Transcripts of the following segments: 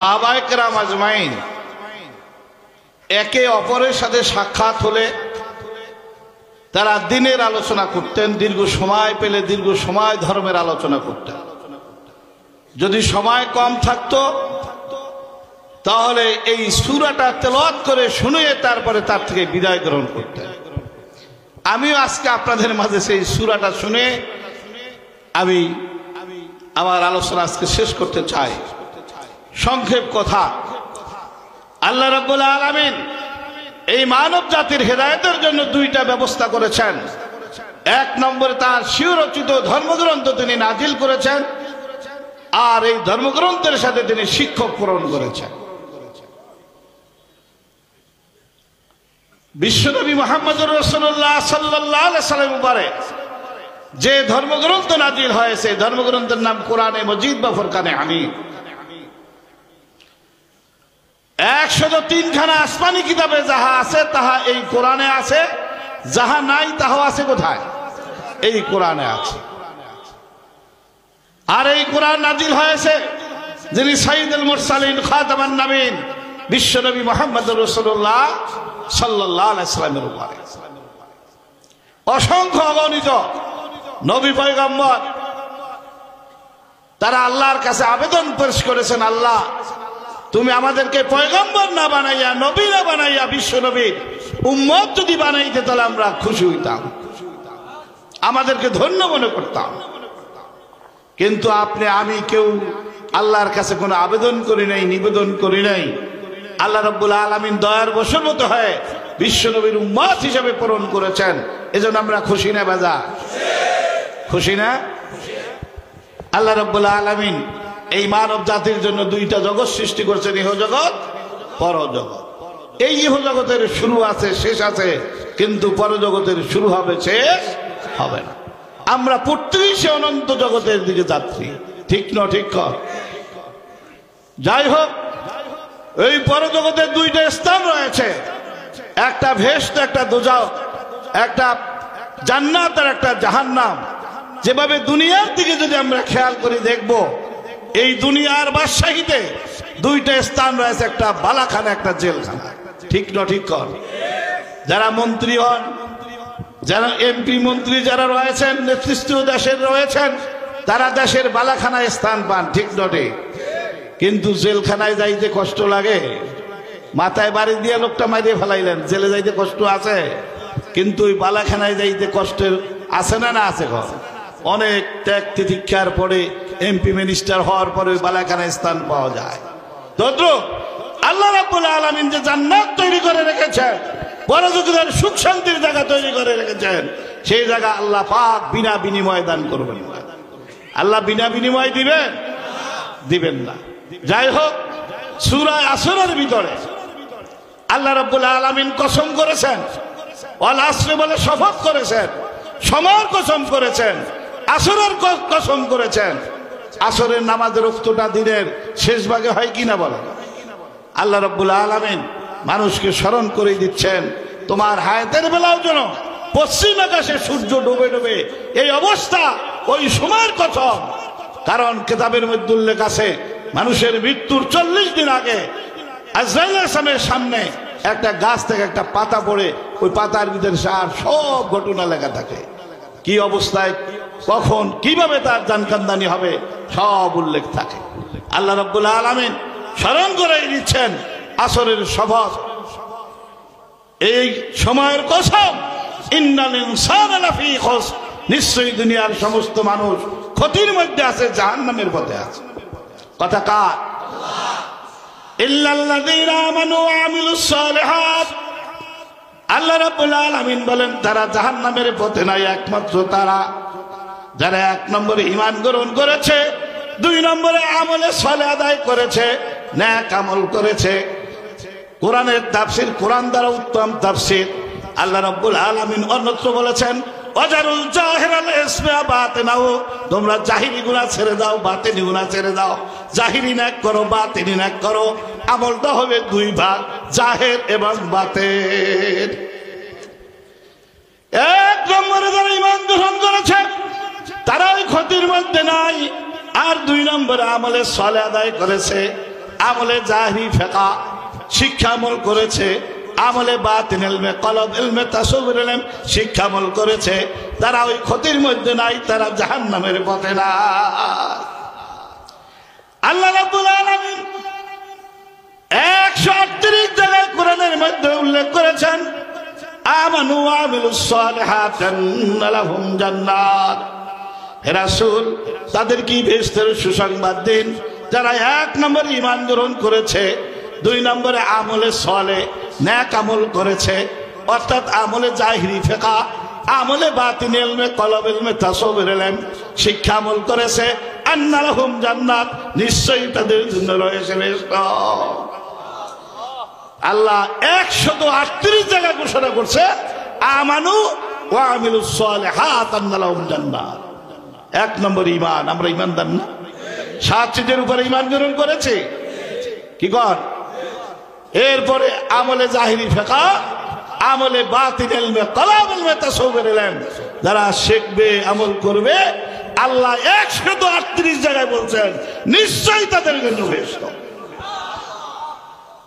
সাহাবায়ে কেরাম আজমাইন একে অপরের সাথে সাক্ষাৎ হলে তারা দিনের আলোচনা করতেন, দীর্ঘ সময় পেলে দীর্ঘ সময় ধর্মের আলোচনা করতেন। যদি সময় কম থাকতো তাহলে এই সূরাটা তেলাওয়াত করে শুনিয়ে তারপরে তার থেকে বিদায় গ্রহণ করতেন। আমিও আজকে আপনাদের মাঝে সেই সূরাটা শুনে আমি আমার আলোচনা আজকে শেষ করতে চাই। সংক্ষেপ কথা, আল্লাহ রাব্বুল আলামিন এই মানব জাতির হেদায়েতের জন্য দুইটা ব্যবস্থা করেছেন। এক নম্বরে তার স্বীয়রচিত ধর্মগ্রন্থ তিনি নাজিল করেছেন, আর এই ধর্মগ্রন্থের সাথে তিনি শিক্ষক প্রেরণ করেছেন। বিশ্বনবী মুহাম্মদুর রাসূলুল্লাহ সাল্লাল্লাহু আলাইহি সাল্লাম উপরে যে ধর্মগ্রন্থ নাজিল হয়েছে, ধর্মগ্রন্থের নাম কোরআনে মজিদ বা ফুরকানে হামিদ। 103 খানা আসমানি কিতাবে যাহা আছে তাহা এই কোরআনে আছে, যাহা নাই তাহা আছে কোথায়? এই কোরআনে আছে। আর এই কোরআন নাজিল হয়েছে যিনি সাইয়্যিদুল মুরসালিন খাতামান নবীন বিশ্বনবী মুহাম্মদুর রাসূলুল্লাহ সাল্লাল্লাহু আলাইহি সাল্লামের উপরে। অসংখ্য অগণিত নবী পয়গম্বর তারা আল্লাহর কাছে আবেদন পেশ করেছেন, আল্লাহ তুমি আমাদেরকে পয়গম্বর না বানাইয়া, নবী না বানাইয়া, বিশ্ব নবী উম্মত যদি বানাইতে তাহলে আমরা খুশি হইতাম, আমাদেরকে ধন্য মনে করতাম। কিন্তু আপনি আমি কেউ আল্লাহর কাছে কোনো আবেদন করি নাই, নিবেদন করি নাই। আল্লাহ রাব্বুল আলামিন দয়ার বশবর্তী হয়ে বিশ্ব নবীর উম্মত হিসেবে প্রেরণ করেছেন। এজন্য আমরা খুশি না বাজা? খুশি না? আল্লাহ রাব্বুল আলামিন এই মানব জাতির জন্য দুইটা জগৎ সৃষ্টি করেছেন, ইহজগৎ পরজগৎ। এই ইহজগতের শুরু আছে, শেষ আছে, কিন্তু পরজগতের শুরু হবে, শেষ হবে না। আমরা প্রত্যেকেই সে অনন্ত জগতের দিকে যাত্রী, ঠিক না? ঠিক কর। যাই হোক, এই পরজগতের দুইটা স্থান রয়েছে, একটা ভেস্ট, একটা দোজখ, একটা জান্নাত আর একটা জাহান্নাম। যেভাবে দুনিয়ার দিকে যদি আমরা খেয়াল করে দেখব, এই দুনিয়ার বাদশাহীতে দুইটা স্থান রয়েছে, একটা বালাখানা, একটা জেলখানা, ঠিক না? ঠিক কর। যারা মন্ত্রী হন, যারা এমপি মন্ত্রী যারা রয়েছেন, নেতৃত্ব দেশের রয়েছেন, তারা দেশের বালাখানায় স্থান পান, ঠিক নটে। কিন্তু জেলখানায় যাইতে কষ্ট লাগে। মাথায় বাড়ি দিয়ে লোকটা মারিয়ে ফেলাইলেন, জেলে যাইতে কষ্ট আছে, কিন্তু ওই বালাখানায় যাইতে কষ্টের আছে না? না আছে? অনেক ত্যাগ তিতিক্ষার পরে এমপি মিনিস্টার হওয়ার পরে ওই বালাখানায় স্থান পাওয়া যায়। তদ্রুপ আল্লাহ রাব্বুল আলামিন যে জান্নাত তৈরি করে রেখেছেন, পরজগতের সুখ শান্তির জায়গা তৈরি করে রেখেছেন, সেই জায়গা আল্লাহ পাক বিনা বিনিময়ে দান করবেন না। আল্লাহ বিনা বিনিময় দিবেন? দিবেন না। যাই হোক, সূরা আসরের ভিতরে আল্লাহ রাব্বুল আলামিন কসম করেছেন, ওয়াল আসর বলে শপথ করেছেন, সময়ের কসম করেছেন, আসরের কসম করেছেন। আসরের নামাজের ওয়াক্তটা দিনের শেষ ভাগে হয় কিনা বলেন? আল্লাহ রাব্বুল আলামিন মানুষকে স্মরণ করে দিচ্ছেন, তোমার হায়াতের বেলাও যেন পশ্চিম আকাশে সূর্য ডুবে ডুবে এই অবস্থা, ওই সময়ের কসম। কারণ কিতাবের মধ্যে উল্লেখ আছে, মানুষের মৃত্যুর 40 দিন আগে আজরাইলের সামনে একটা গাছ থেকে একটা পাতা পড়ে, ওই পাতার ভিতরে সার সব ঘটনা লেখা থাকে, কি অবস্থায় কখন কিভাবে তার জানকান্দানি হবে সব উল্লেখ থাকে। আল্লাহ রাব্বুল আলামিন স্মরণ করে দিচ্ছেন আসরের শপথ, এই সময়ের কসম, ইন্নাল ইনসানা লাফি খুসর, নিশ্চয়ই দুনিয়ার সমস্ত মানুষ ক্ষতির মধ্যে আছে, জাহান্নামের পথে আছে। কথা কার? ইল্লাল্লাযীনা আমানু ওয়া আমিলুস সালিহাত। আল্লাহ রাব্বুল আলামিন বলেন, তারা জাহান্নামের পথে নাই, একমাত্র তারা যারা 1 নম্বরে ঈমান গ্রহণ করেছে, 2 নম্বরে আমলে সালেহ আদায় করেছে, নেক আমল করেছে। কোরআনের তাফসীর, কোরআন দ্বারা উত্তম তাফসীর। আল্লাহ রাব্বুল আলামিন অন্যত্র বলেছেন, ওয়াজারুল জাহিরাল ইসমা বাতিনাহু, তোমরা জাহিরি গুনাহ ছেড়ে দাও, বাতিনি গুনাহ ছেড়ে দাও। জাহিরি নেক করো, বাতিনি নেক করো। আমলটা হবে 2 ভাগ, জাহির এবং বাতিন। 1 নম্বরে যারা ঈমান গ্রহণ করেছে তারা ওই ক্ষতির মধ্যে নাই, আর 2 নম্বরে আমলে সালেহ আদায় করেছে, আমলে জাহিরি ফিকা শিক্ষা আমল করেছে, আমলে বাতিন ইলমে কলব ইলমে তাসাউফ ইলম শিক্ষা আমল করেছে, তারা ওই ক্ষতির মধ্যে নাই, তারা জাহান্নামের পথে না। আল্লাহ রাব্বুল আলামিন 138 জায়গায় কোরআনের মধ্যে উল্লেখ করেছেন আমানু ওয়া আমিলুস সালিহাত আন্না লাহুম জান্নাত। হে রাসূল, তাদের কি বেহেশতের সুসংবাদ দিন যারা 1 নম্বরে ঈমান গ্রহণ করেছে, 2 নম্বরে আমলে সালেহ নেক আমল করেছে, অর্থাৎ আমলে জাহিরি ফিকা আমলে বাতিন ইলমে কলব ইলমে তাসাউফ ইলম শিক্ষা আমল করেছে, আন্না লাহুম জান্নাত, নিশ্চয়ই তাদের জন্য রয়েছে বেহেশত। আল্লাহ 138 জায়গা ঘোষণা করছে আমানু ওয়া আমিলুস সালিহাত আন্না লাহুম জান্নাত। 1 নম্বর ঈমান। আমরা ঈমানদার না? 7 চিজের উপরে ঈমান গ্রহণ করেছে, কি কর? এরপরে আমলে জাহিরি ফিকা আমলে বাতিন ইলমে কলব ইলমে তাসাউফ ইলম যারা শিখবে আমল করবে, আল্লাহ 138 জায়গায় বলছেন নিশ্চয়ই তাদের জন্য বেহেশত।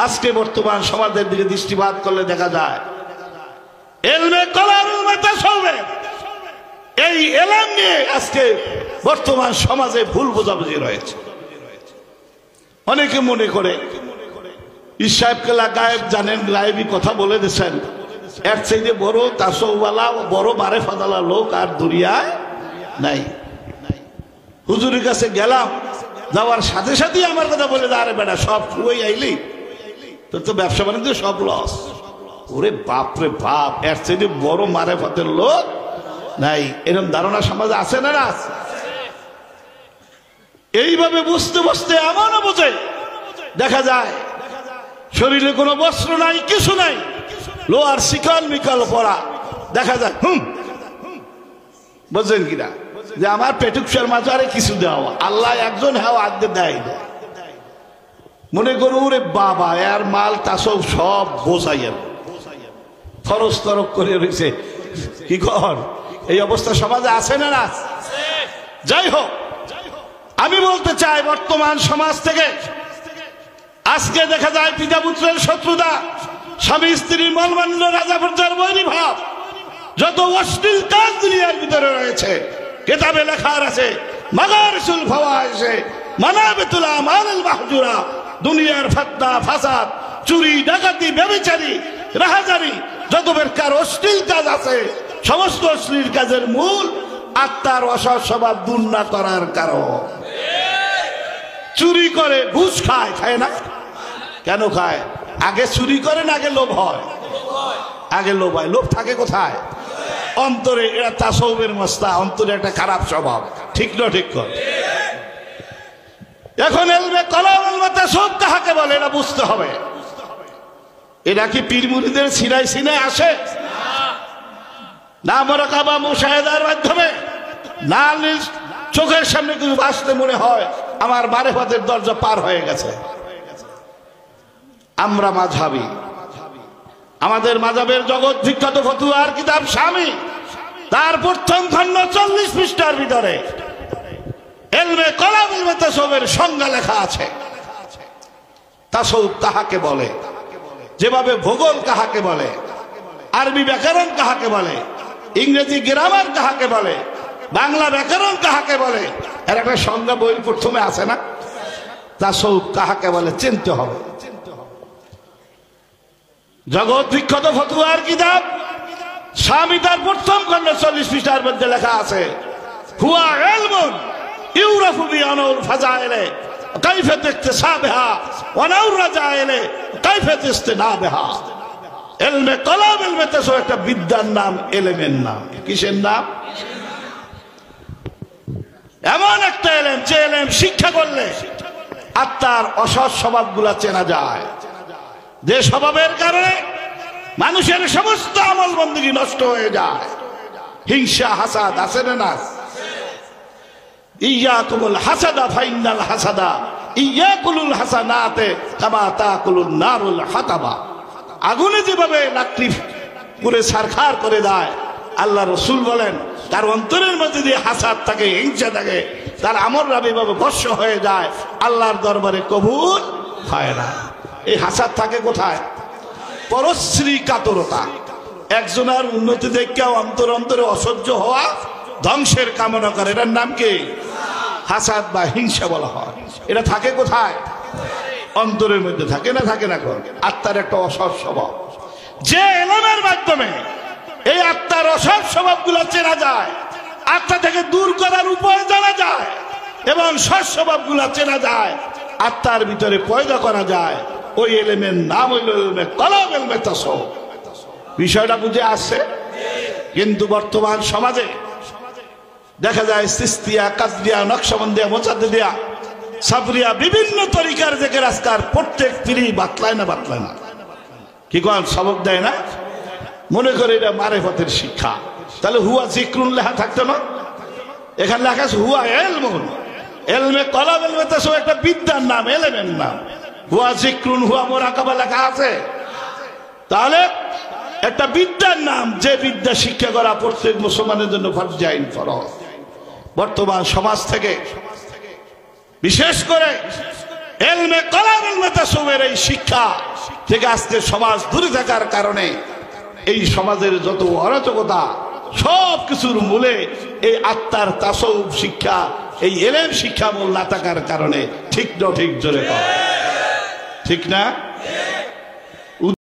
আজকে বর্তমান সমাজের দিকে দৃষ্টিপাত করলে দেখা যায় ইলমে কলব ইলমে তাসাউফ এই ইলম নিয়ে আজকে বর্তমান সমাজে ভুল বোঝাবুঝি রয়েছে। অনেকে মনে করে ইসাহেব কেলা গায়েব জানেন, গায়েবী কথা বলে দিয়েছেন, এর চাইতে বড় তাসাউফওয়ালা বড় মারেফাতওয়ালা লোক আর দুনিয়ায় নাই। হুজুরের কাছে গেলাম, যাওয়ার সাথে সাথেই আমার কথা বলে আরে বেটা সব খুঁই আইলি, তোর তো ব্যবসা বাণিজ্য সব লস। ওরে বাপ রে বাপ, এর চাইতে বড় মারেফতের লোক নাই, এরকম ধারণা সমাজে আছে না? এইভাবে বুঝতে বুঝতে এমনও বোঝে দেখা যায় শরীরে কোনো বস্ত্র নাই, কিছু নাই, লোহার শিকল মিকল পরা, দেখা যায় বুঝলেন কিনা যে আমার পেটুকসার মাঝারে কিছু দেওয়া, আল্লাহ একজন হ্যাঁ আগে দেয়। মনে করো ওরে বাবা এর মাল তাসব সব বোঝাইয়া খরচ তরক করে রয়েছে, কি কর? এই অবস্থা সমাজে আছে না? যাই হোক, আমি বলতে চাই বর্তমান সমাজ থেকে আজকে দেখা যায় পিতা পুত্রের শত্রুতা, স্বামী স্ত্রীর মলমান্য, রাজা প্রজার বৈরী ভাব, যত অশ্লীল কাজ দুনিয়ার ভিতরে রয়েছে কিতাবে লেখা আছে মাগারিসুল ফাওয়াহিশে মানাবিতুল আমানিল মাহজুরা, দুনিয়ার ফিতনা ফাসাদ, চুরি ডাকাতি ব্যভিচারী রাহাজারি, যত প্রকার অশ্লীল কাজ আছে সমস্ত অশ্লীল কাজের মূল আত্মার অসৎ স্বভাব দূর না করার কারণ। চুরি করে ঘুষ খায়, খায় না? কেন খায়? আগে চুরি করে না আগে লোভ হয়? আগে লোভ হয়। লোভ থাকে কোথায়? অন্তরে। এরা তাসাউফের মস্তা, অন্তরে একটা খারাপ স্বভাব, ঠিক না? ঠিক কর। এখন ইলমে কলব ইলমে তাসাউফ কাকে বলে এটা বুঝতে হবে। এরা কি পীর মুরিদের সিনাই সিনাই আসে না মুরাকাবা মুশাহাদার মাধ্যমে? না চোখের সামনে কিছু ভাসতে মনে হয় আমার মারিফাতের দরজা পার হয়ে গেছে। আমরা মাযহাবী, আমাদের মাযহাবের জগৎ বিখ্যাত ফতুয়ার কিতাব শামী, তার প্রথম খণ্ড 40 পৃষ্ঠার ভিতরে ইলমে কলব ইলমে তাসাউফের সংজ্ঞা লেখা আছে। তাসাউফ কাহাকে বলে, যেভাবে ভূগোল কাহাকে বলে, আরবি ব্যাকরণ কাহাকে বলে, ইংরেজি গ্রামার কাহাকে বলে, বাংলা ব্যাকরণ কাহাকে বলে, এর একটা সংজ্ঞা বই প্রথমে আছে না? তাসাউফ কাহাকে বলে চিনতে হবে। জগৎ বিখ্যাত ফতুয়ার কিতাব শামী তার প্রথম খণ্ড 40 পৃষ্ঠার মধ্যে লেখা আছে হুয়া ইলমুন ইউরাফু বিআনুল ফাজাইলে কাইফাত ইকতিসাবিহা ওয়া নাউর রাজাইলে কাইফাত ইস্তিনাবিহা। ইলমে কলব ইলমে তাসাউফ একটা বিদ্যার নাম, ইলমের নাম। কিসের নাম? এমন একটা ইলম যে ইলম শিক্ষা করলে আত্মার অসৎ স্বভাবগুলা চেনা যায়, যে স্বভাবের কারণে মানুষের সমস্ত আমল বন্দেগী নষ্ট হয়ে যায়। হিংসা হাসাদ আছে না? ইয়াকুমুল হাসাদা ফাইনাল হাসাদা ইয়াকুলুল হাসানাতে কামা তাকুলুন নারুল হাতাবা। আগুনে যেভাবে লাকড়ি পুরে ছারখার করে দেয়, আল্লাহ রাসূল বলেন তার অন্তরের মধ্যে যে হাসাদ থাকে, হিংসা থাকে, তার আমলরা এভাবে ভস্ম হয়ে যায়, আল্লাহর দরবারে কবুল হয় না। এই হাসাদ থাকে কোথায়? পরশ্রী কাতরতা, একজনের উন্নতি দেখে অন্তর অন্তরে অসহ্য হওয়া, ধ্বংসের কামনা করে, এটার নাম কি? হাসাদ বা হিংসা বলা হয়। এটা থাকে কোথায়? অন্তরের মধ্যে থাকে না, থাকে না? আত্মার একটা অসৎ স্বভাব, যে এলমের মাধ্যমে এই আত্মার অসৎ স্বভাব গুলো চেনা যায়, আত্মা থেকে দূর করার উপায় জানা যায়, এবং সৎ স্বভাব গুলা চেনা যায়, আত্মার ভিতরে পয়দা করা যায়, ওই এলেমের নাম হইল এলমে কলম, এলমে তাসাউফ। বিষয়টা বুঝে আসছে? কিন্তু বর্তমান সমাজে দেখা যায় সিস্তিয়া, কাদরিয়া, নকশবন্দিয়া, মোজাদ্দিদিয়া, সাবরিয়া, বিভিন্ন তরিকার জেকের আজকার প্রত্যেক পীরই বাতলায় না, বাতলায় না, কি কোন সবক দেয় না, মনে করে এটা মারেফতের শিক্ষা। তাহলে হুয়া জিক্রুন লেখা থাকতো না? এখানে লেখা আছে হুয়া এলমুন, এলমে কলম, এলমে তাসাউফ একটা বিদ্যার নাম, এলেমের নাম। হুয়া জিক্রুন, হুয়া মুরাকাবা লেখা আছে। তাহলে একটা বিদ্যার নাম, যে বিদ্যা শিক্ষা করা প্রত্যেক মুসলমানের জন্য ফরজ আইন, ফরজ। বর্তমান সমাজ থেকে বিশেষ করে এলমে কলম, এলমে তাসাউফের এই শিক্ষা থেকে আজকে সমাজ দূরে থাকার কারণে এই সমাজের যত অরাজকতা, সব কিছুর মূলে এই আত্মার তাসাউফ শিক্ষা, এই এলেম শিক্ষা মূল না থাকার কারণে। ঠিক না? ঠিক জোরে কর, ঠিক না?